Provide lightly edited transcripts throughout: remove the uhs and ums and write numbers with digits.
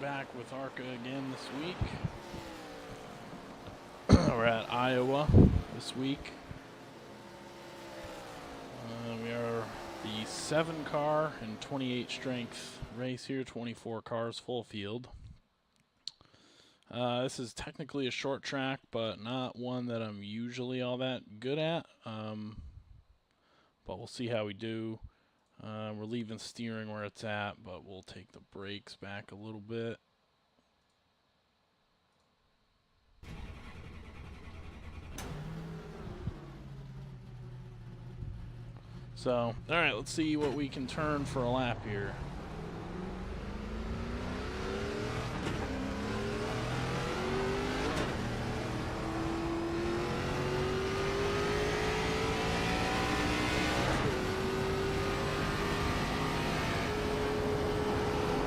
back with ARCA again this week. We're at Iowa this week. We are the 7-car and 28 strength race here, 24 cars full field. This is technically a short track, but not one that I'm usually all that good at. But we'll see how we do. We're leaving steering where it's at, but we'll take the brakes back a little bit. So, alright, let's see what we can turn for a lap here.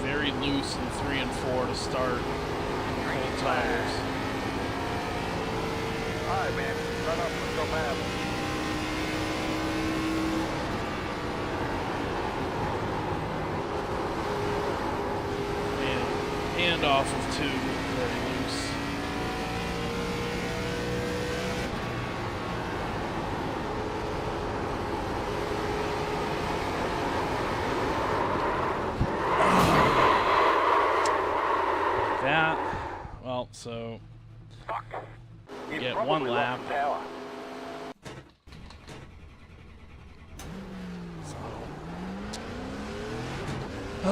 Very loose in 3 and 4 to start. Cold tires. Alright, man. Run up. Let's go battle. And off of 2, very loose. That, well, so you get 1 lap. So, I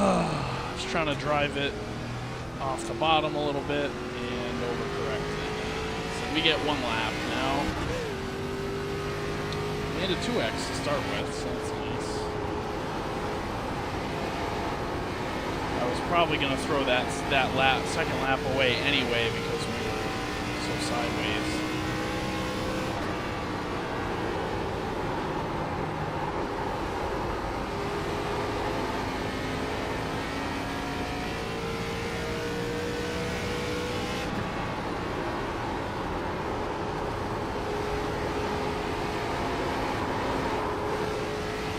was trying to drive it off the bottom a little bit and overcorrect it. So we get 1 lap now. And a 2X to start with, so that's nice. I was probably going to throw that second lap away anyway because we were so sideways.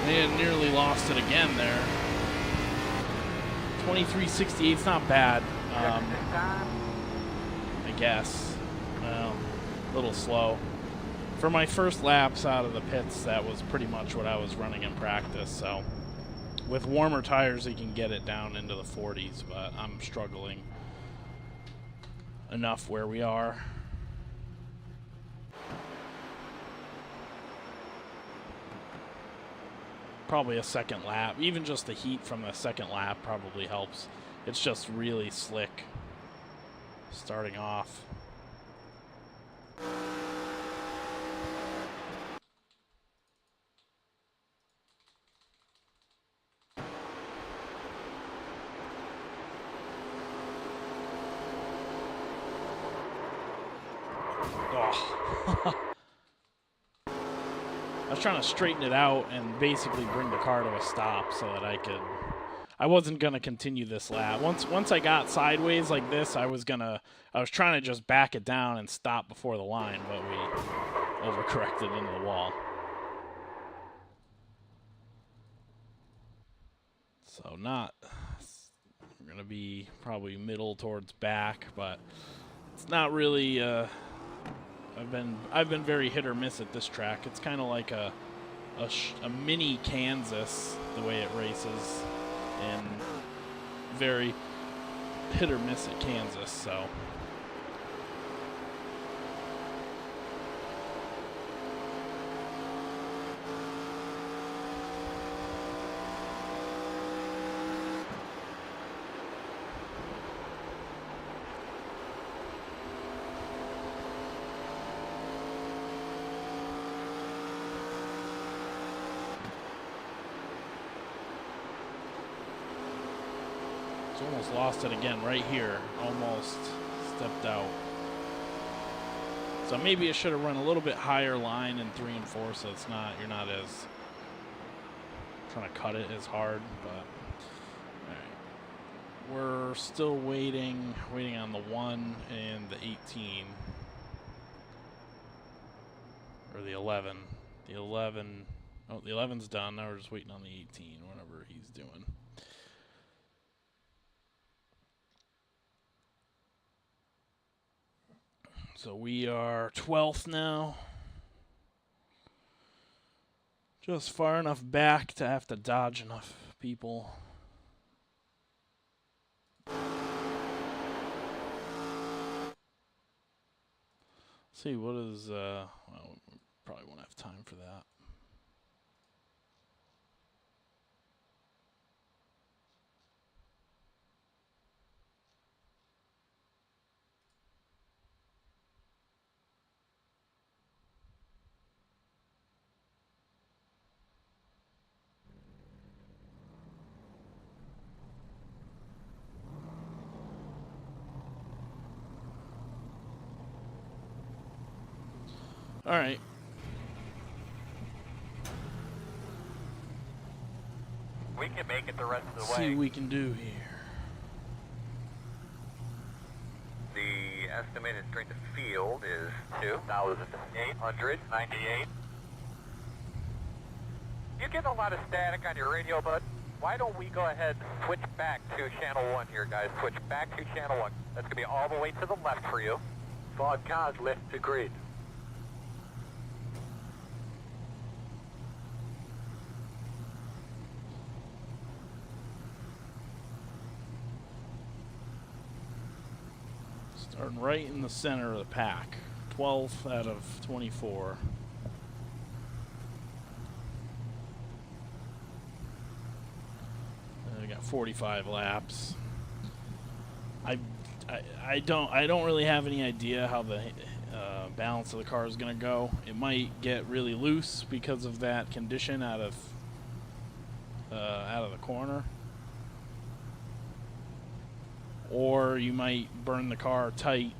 And nearly lost it again there. 23.68 is not bad, I guess. Well, a little slow. For my first laps out of the pits, that was pretty much what I was running in practice. So with warmer tires, you can get it down into the 40s, but I'm struggling enough where we are. Probably a second lap. Even just the heat from the second lap probably helps. It's just really slick starting off. Oh. I was trying to straighten it out and basically bring the car to a stop so that I wasn't gonna continue this lap. Once I got sideways like this, I was trying to just back it down and stop before the line, but we overcorrected into the wall. So we're gonna be probably middle towards back, but it's not really. I've been very hit or miss at this track. It's kind of like a mini Kansas the way it races, and very hit or miss at Kansas. So almost lost it again right here. Almost stepped out. So maybe I should have run a little bit higher line in 3 and 4, so you're not as trying to cut it as hard. But all right, we're still waiting on the 1 and the 18 or the 11. The 11. Oh, the 11's done. Now we're just waiting on the 18, whatever he's doing. So we are 12th now. Just far enough back to have to dodge enough people. See, what is, well, we probably won't have time for that. All right. We can make it the rest of the See way. what we can do here. The estimated strength of field is 2,898. You're getting a lot of static on your radio, bud. Why don't we go ahead and switch back to channel 1 here, guys. Switch back to channel 1. That's going to be all the way to the left for you. 5 cars left to grid. Starting right in the center of the pack. 12th out of 24. And we got 45 laps. I don't really have any idea how the balance of the car is going to go. It might get really loose because of that condition out of the corner. Or you might burn the car tight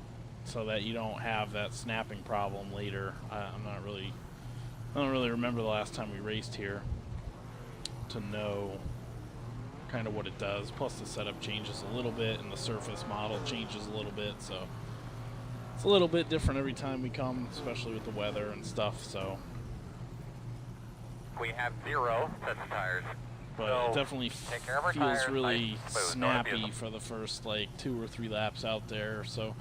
so that you don't have that snapping problem later. I don't really remember the last time we raced here to know kind of what it does. Plus the setup changes a little bit and the surface model changes a little bit, so it's a little bit different every time we come, especially with the weather and stuff. So We have 0 sets of tires. but So, it definitely take care of our feels tires, really nice and smooth, no snappy abuse. for the first like 2 or 3 laps out there. So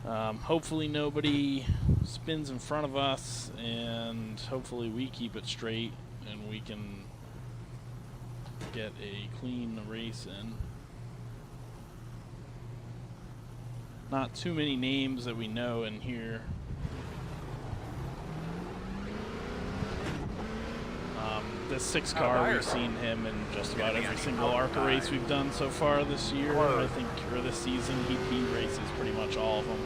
hopefully nobody spins in front of us, and hopefully we keep it straight and we can get a clean race in. Not too many names that we know in here. This 6 car, we've seen him in just about every single ARCA race we've done so far this year. I think, or this season, he races pretty much all of them.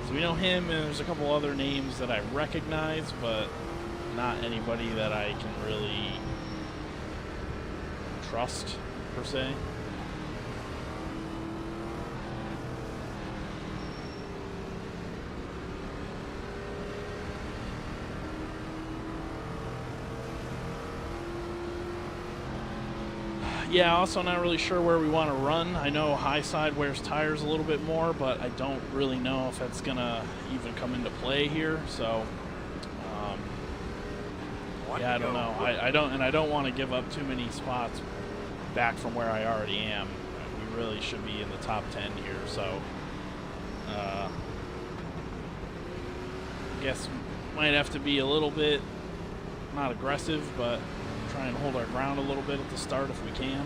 So we know him, and there's a couple other names that I recognize, but not anybody that I can really trust, per se. Yeah, also not really sure where we want to run. I know high side wears tires a little bit more, but I don't really know if that's gonna even come into play here. So, yeah, I don't know. I don't want to give up too many spots back from where I already am. We really should be in the top 10 here. So, I guess might have to be a little bit not aggressive, but try and hold our ground a little bit at the start if we can.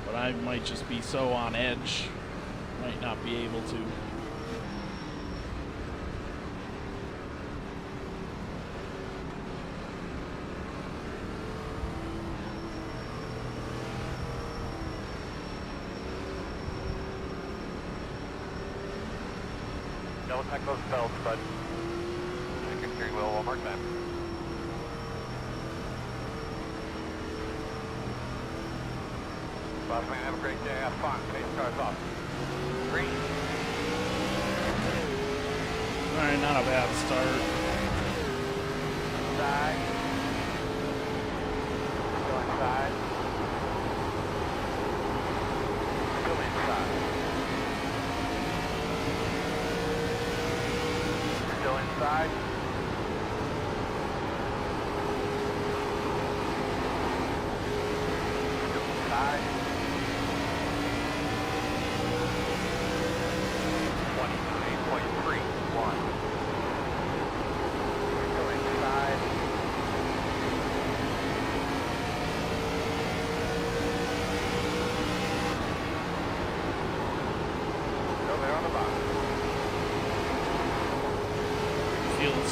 But I might just be so on edge, might not be able to. Don't attack those belts, bud. Check your steering wheel one more time. Boss man, have a great day. Have fun. Pace cars off. Green. Alright, not a bad start. Side. Still inside. Still inside. Still inside. Still inside.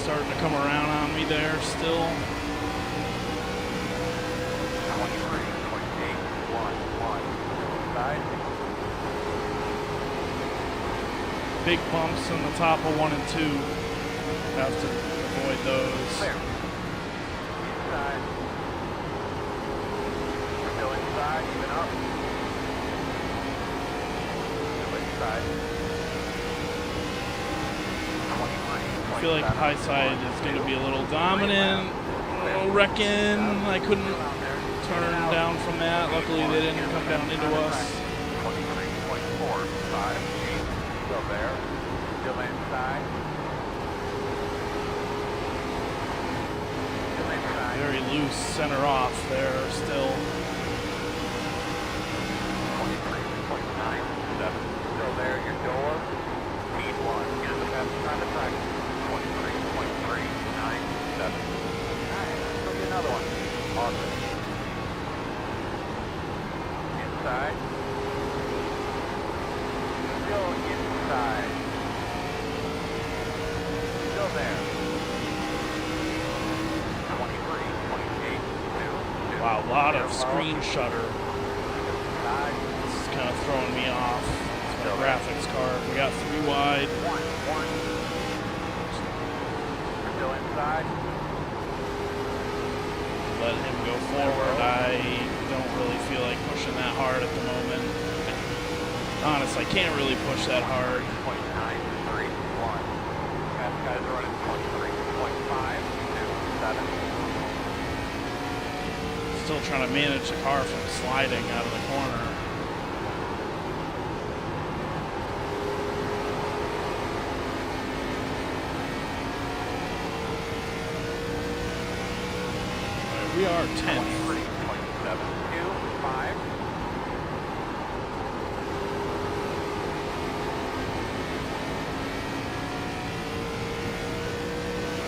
starting to come around on me there still. 23.811. Side. Big bumps in the top of 1 and 2. Have to avoid those. Clear. Inside. Still inside, even up. Still inside. I feel like high side is going to be a little dominant. I reckon I couldn't turn down from that. Luckily they didn't come down into us. 23.45. Still there. Still inside. Still inside. Very loose center off there still. 23.97. Still there. Your door. Speed 1. Get the best time to track. 23.397. Alright, let's go get another one. Awesome. Inside. Still inside. Still there. 23.822. Wow, a lot of screen shutter. This is kind of throwing me off. It's my graphics card. We got 3 wide. One. Still inside. Let him go forward. I don't really feel like pushing that hard at the moment. Honest, I can't really push that hard. 23.931. Fast guys are running 23.527. Still trying to manage the car from sliding out of the corner. We are 10th. 23.725.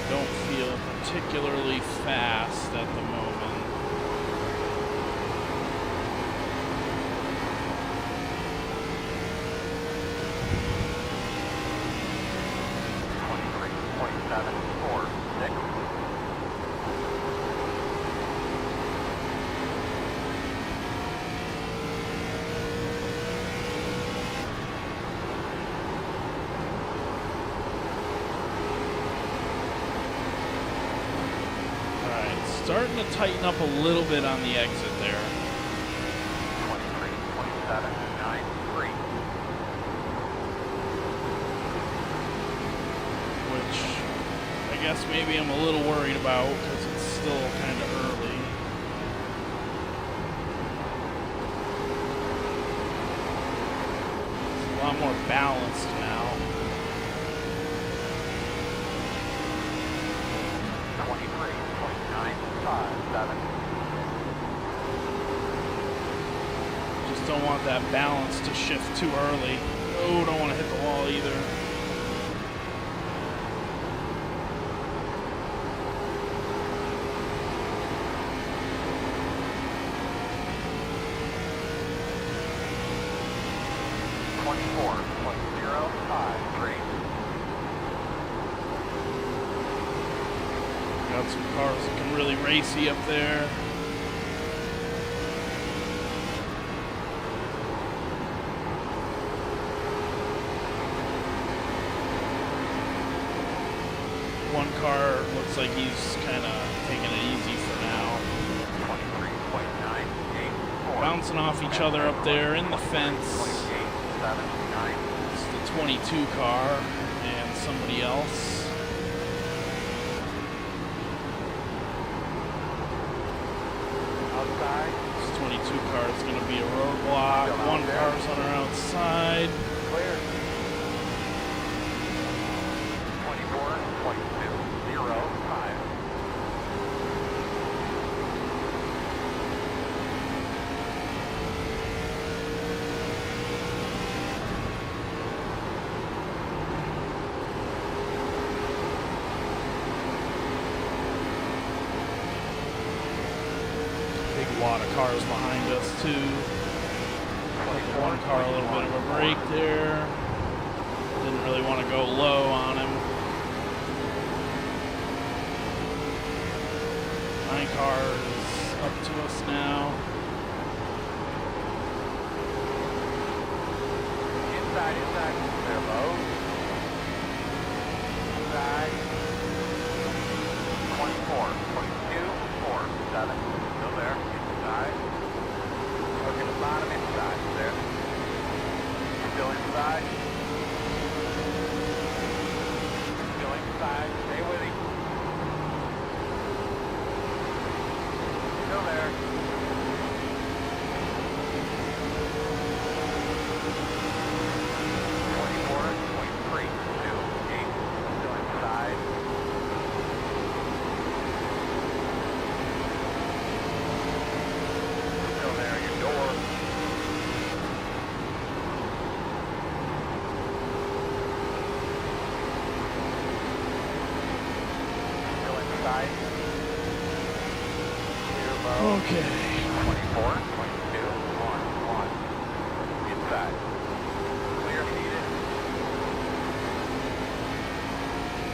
Don't feel particularly fast at the moment. Starting to tighten up a little bit on the exit there. 23.793. Which I guess maybe I'm a little worried about because it's still kind of early. It's a lot more balanced now. 23.957. Just don't want that balance to shift too early. Oh, don't want to hit the wall either. Got some cars looking really racy up there. One car looks like he's kind of taking it easy for now. 23.984. Bouncing off each other up there in the fence. 0.879. It's the 22 car and somebody else. Outside. This 22 car is going to be a roadblock. One car's on our outside. Clear. 24.205. Big wad of cars behind us too. Give one car a little bit of a break there. Didn't really want to go low on him. 9 car is up to us now. Inside, clear low. Inside. 24, 22, 4, 7. Still there. Inside. Look at the bottom inside. There. Still inside. Still inside. Stay with him. Still there. Okay. 24, 22, 1, 1. Inside. Clear heated.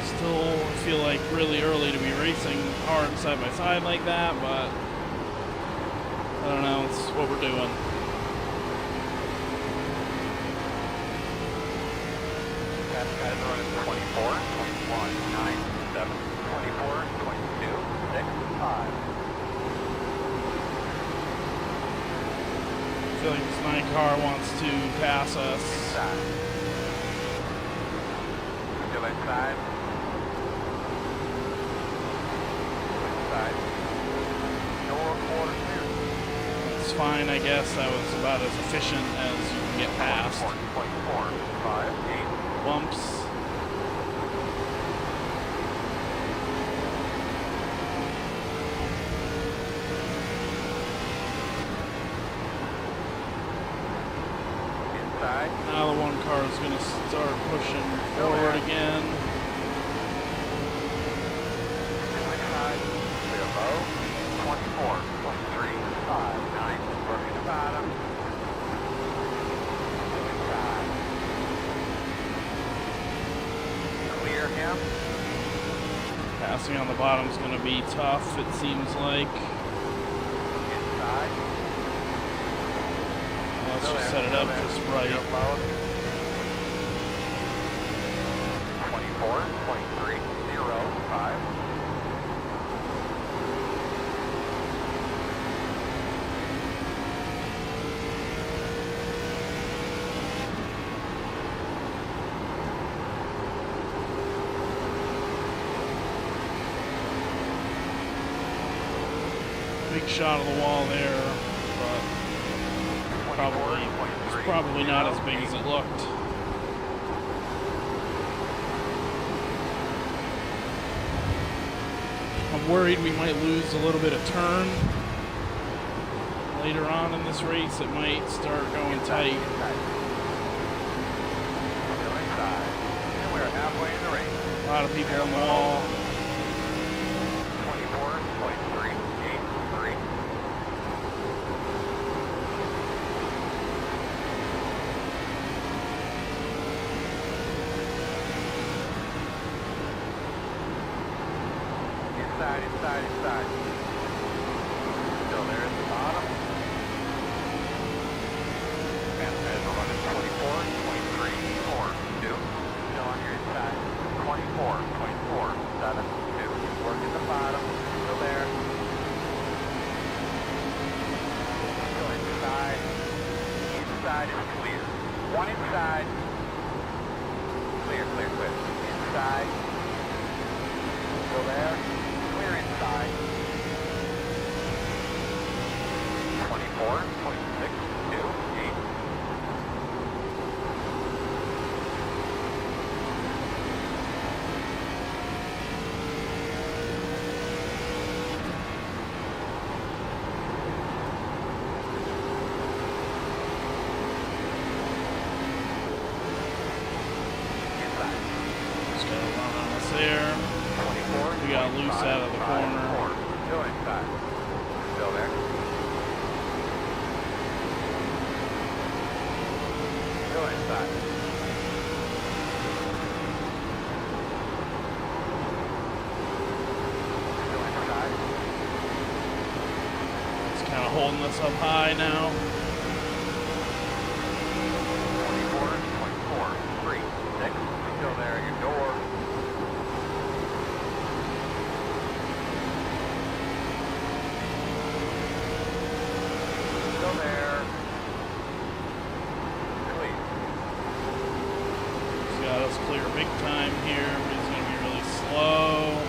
Still feel like really early to be racing hard side by side like that, but I don't know, it's what we're doing. That guy's running 24, 21, 9, 7, 24, 22, 6, 5. I feel like this 9 car wants to pass us. Inside. Still inside. Inside. Door quarter clear. It's fine, I guess. That was about as efficient as you can get past. 24, 5, 8. Bumps. Now the 1 car is going to start pushing forward again. Clear low. 24, 23, 5, 9. Working the bottom. Inside. Clear him. Passing on the bottom is going to be tough, it seems like. Inside. Let's just set it up just right. 24, 23, 0, 5. Big shot of the wall there, but probably not as big as it looked. I'm worried we might lose a little bit of turn later on in this race. It might start going tight. We're halfway in the race. A lot of people on the wall. 24, 23, 8, 3. Inside. Still there at the bottom. Fast guys are running 24, 23, 4, 2. Still on your inside. 24, 24, 7, 2. Working the bottom. Still there. Still inside. Inside is clear. 1 inside. Clear. Inside. Still there. Clear inside. 24, 26, 2, 8. Just got a run on us there. We got loose out of the corner. Still inside. Still there. Kind of holding us up high now. 24.436. Still there at your door. Still there. Clear. He's got us clear big time here, but he's going to be really slow.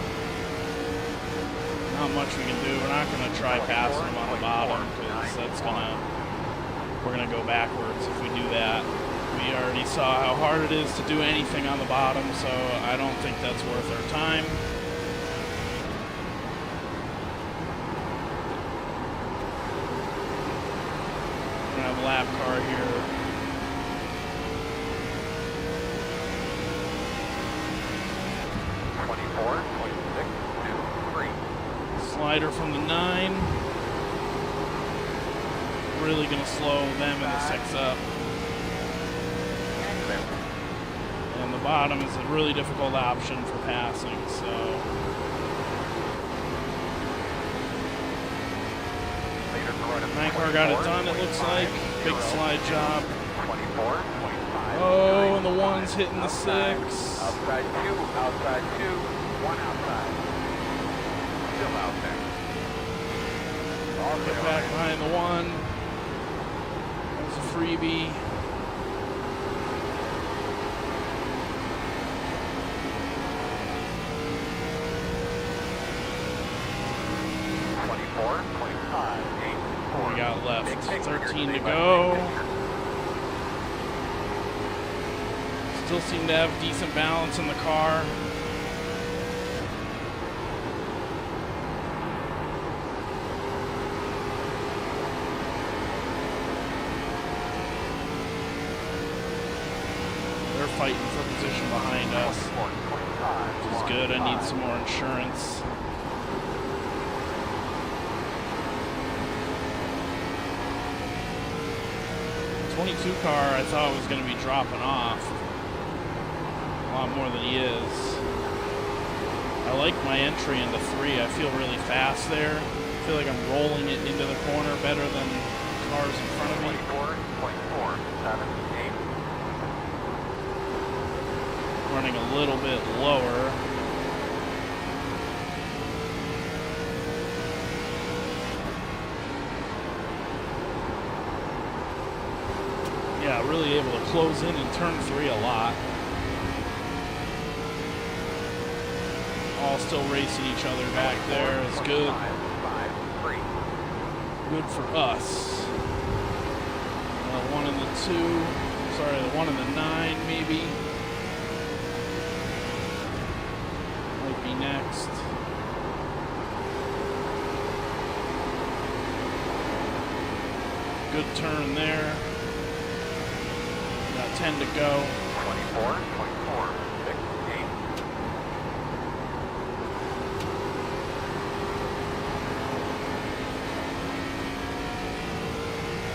Not much we can do. We're not going to try passing him on the bottom because we're going to go backwards if we do that. We already saw how hard it is to do anything on the bottom, so I don't think that's worth our time. We're going to have a lap car here. Slider from the 9. Really going to slow them and the 6 up. And the bottom is a really difficult option for passing, so. Nine car got it done, it looks like. Big slide job. Oh, and the 1's hitting the 6. Outside 2, outside 2, 1 outside. Still out there. Get back behind the 1. That's a freebie. What we got left? 13 to go. Still seem to have decent balance in the car. They're fighting for position behind us, which is good. I need some more insurance. The 22 car I thought was going to be dropping off a lot more than he is. I like my entry into 3. I feel really fast there. I feel like I'm rolling it into the corner better than cars in front of me. 24.478. Running a little bit lower. Yeah, really able to close in and turn 3 a lot. All still racing each other back there is good. Good for us. 1 and the 2. Sorry, the 1 and the 9 maybe. Might be next. Good turn there. Got 10 to go. 24.468.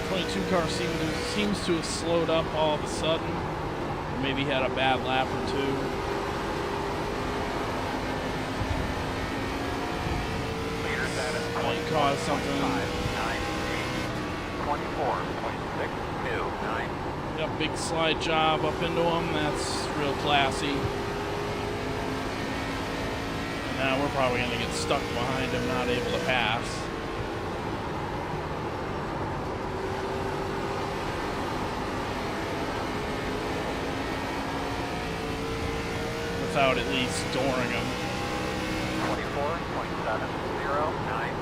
22 car seems to have slowed up all of a sudden. Or maybe had a bad lap or 2. Might cause something. 24.629. Yep, big slide job up into him. That's real classy. And now we're probably going to get stuck behind him, not able to pass. Without at least dooring him. 24.709.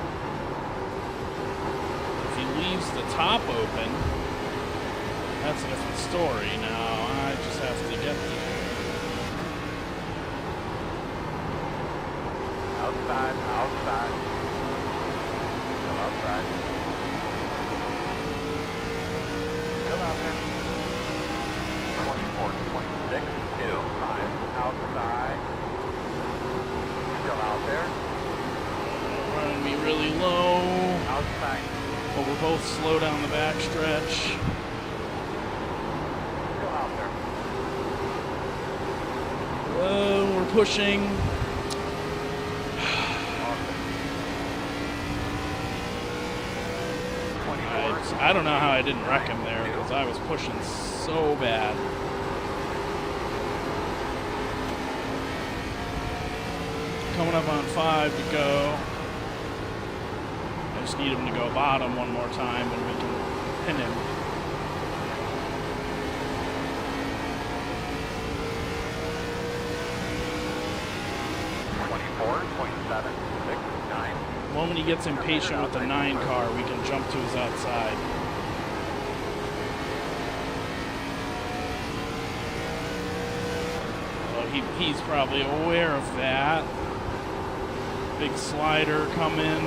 If he leaves the top open, that's a different story. Now I just have to get there. Outside, outside. Still outside. Still out there. 24.625. Outside. Still out there. Running me really low. Outside. But we're both slow down the back stretch. Still out there. We're pushing. laps. I don't know how I didn't wreck him there because I was pushing so bad. Coming up on 5 to go. I just need him to go bottom one more time and we can pin him. The moment he gets impatient with the 9 car, we can jump to his outside. Well, he's probably aware of that. Big slider coming.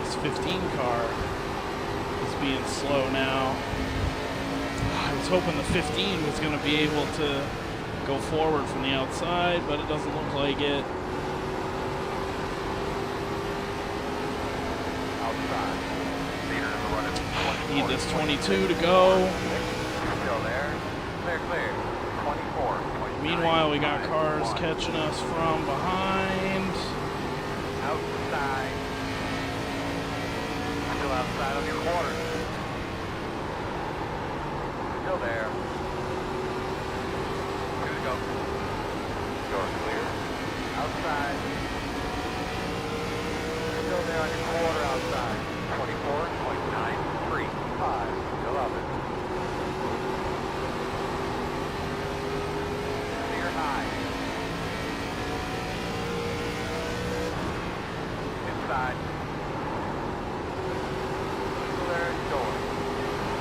This 15 car is being slow now. I was hoping the 15 was going to be able to go forward from the outside, but it doesn't look like it. Need this 22 to go. Still there. Clear. 24. Meanwhile, we got cars catching us from behind. Outside. Still outside on your quarter. Still there. 2 to go. Door clear. Outside. Still there on your quarter outside. 24.935. Still up it. Clear high. Inside. Still there, door.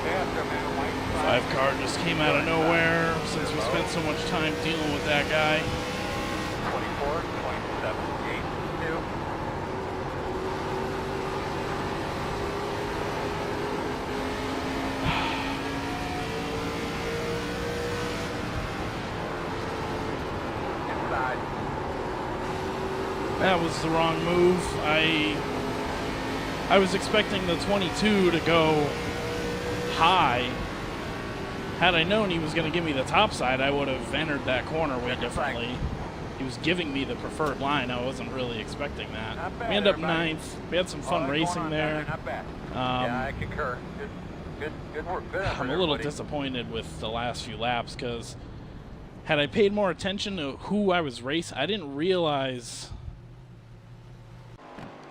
Afterman, white. 5 car just came out of nowhere since we spent so much time dealing with that guy. 24.782. Inside. That was the wrong move. I was expecting the 22 to go high. Had I known he was going to give me the top side, I would have entered that corner way differently. He was giving me the preferred line. I wasn't really expecting that. We ended up 9th. We had some fun racing there. Not bad. Yeah, I concur. Good work. Good effort, I'm a little everybody. disappointed with the last few laps because had I paid more attention to who I was racing, I didn't realize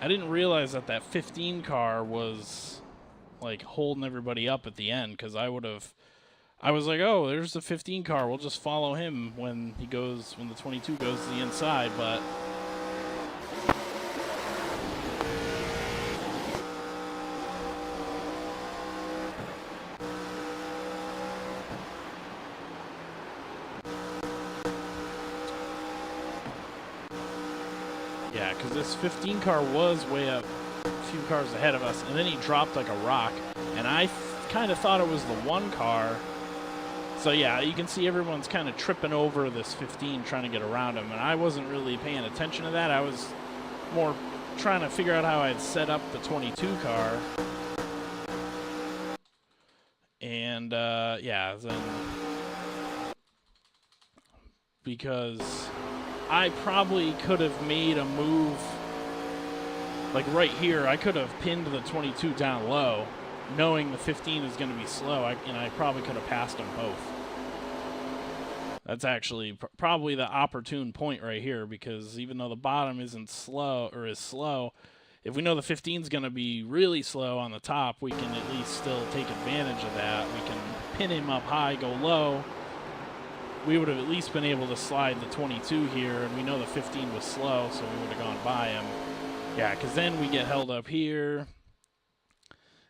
that that 15 car was like holding everybody up at the end, because I was like, oh, there's the 15 car, we'll just follow him when the 22 goes to the inside. But yeah, because this 15 car was way up, a few cars ahead of us, and then he dropped like a rock, and I kind of thought it was the 1 car. So yeah, you can see everyone's kind of tripping over this 15 trying to get around him, and I wasn't really paying attention to that. I was more trying to figure out how I'd set up the 22 car. And yeah, then because I probably could have made a move like right here. I could have pinned the 22 down low, knowing the 15 is going to be slow, and I probably could have passed them both. That's actually probably the opportune point right here, because even though the bottom isn't slow, or is slow, if we know the 15 is going to be really slow on the top, we can at least still take advantage of that. We can pin him up high, go low. We would have at least been able to slide the 22 here, and we know the 15 was slow, so we would have gone by him. Yeah, because then we get held up here.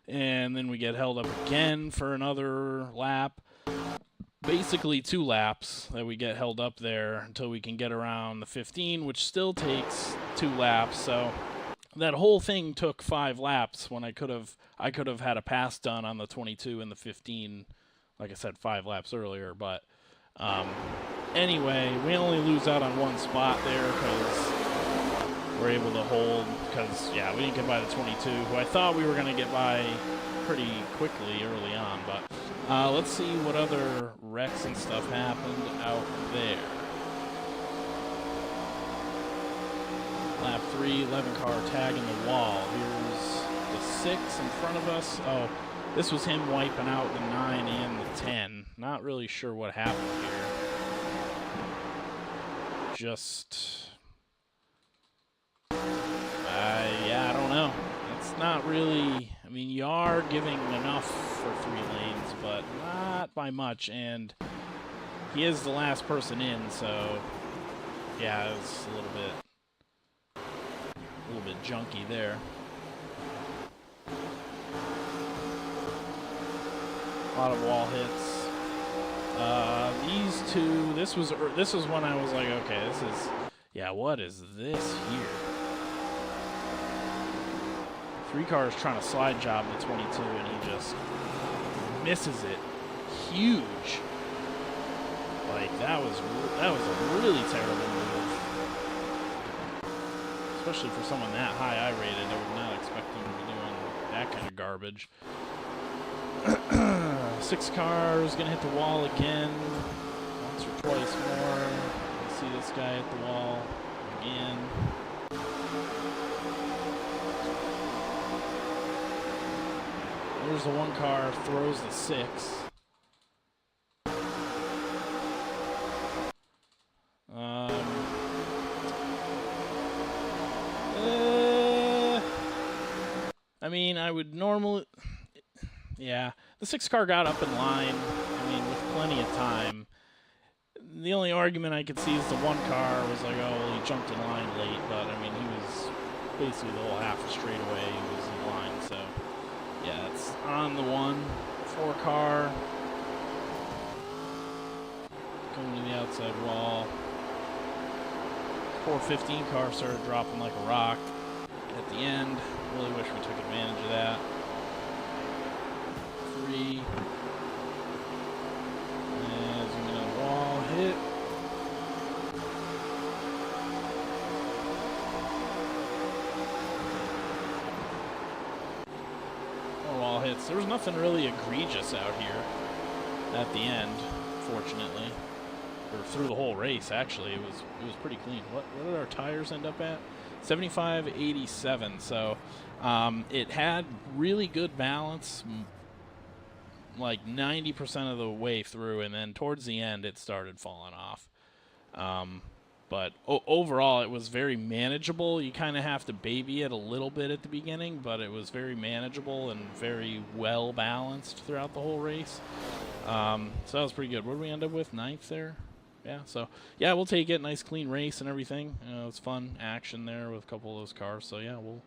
And then we get held up again for another lap. Basically 2 laps that we get held up there until we can get around the 15, which still takes 2 laps. So that whole thing took 5 laps when I could have had a pass done on the 22 and the 15, like I said, 5 laps earlier. But anyway, we only lose out on 1 spot there because we're able to hold, because, yeah, we didn't get by the 22, who I thought we were going to get by pretty quickly early on. But let's see what other wrecks and stuff happened out there. Lap 3, 11 car tagging the wall. Here's the 6 in front of us. Oh, this was him wiping out the 9 and the 10. Not really sure what happened here. Just, yeah, I don't know. It's not really, I mean, you are giving enough for 3 lanes, but not by much, and he is the last person in, so yeah, it's a little bit junky there. A lot of wall hits. These two, this was when I was like, okay, this is, yeah, what is this here? 3 cars trying to slide job the 22, and he just misses it huge. Like, that was a really terrible move. Especially for someone that high I-rated, I would not expect him to be doing that kind of garbage. 6 cars gonna hit the wall again, once or twice more. You see this guy hit the wall again. There's the 1 car, throws the 6. I mean, I would normally, yeah, the 6 car got up in line, I mean, with plenty of time. The only argument I could see is the 1 car was like, oh, well, he jumped in line late, but I mean, he was basically the whole half a straightaway, he was in line, so yeah, it's on the 4 car, going to the outside wall. 15 car started dropping like a rock at the end. Really wish we took advantage of that. 3. And zoom in on the wall, hit. More wall hits. There was nothing really egregious out here at the end, fortunately. Or through the whole race, actually. It was pretty clean. What did our tires end up at? 75.87. So it had really good balance, like 90% of the way through, and then towards the end it started falling off. But overall, it was very manageable. You kind of have to baby it a little bit at the beginning, but it was very manageable and very well balanced throughout the whole race. So that was pretty good. What did we end up with? 9th there? Yeah, so, yeah, we'll take it. Nice, clean race and everything. It was fun action there with a couple of those cars. So, yeah, we'll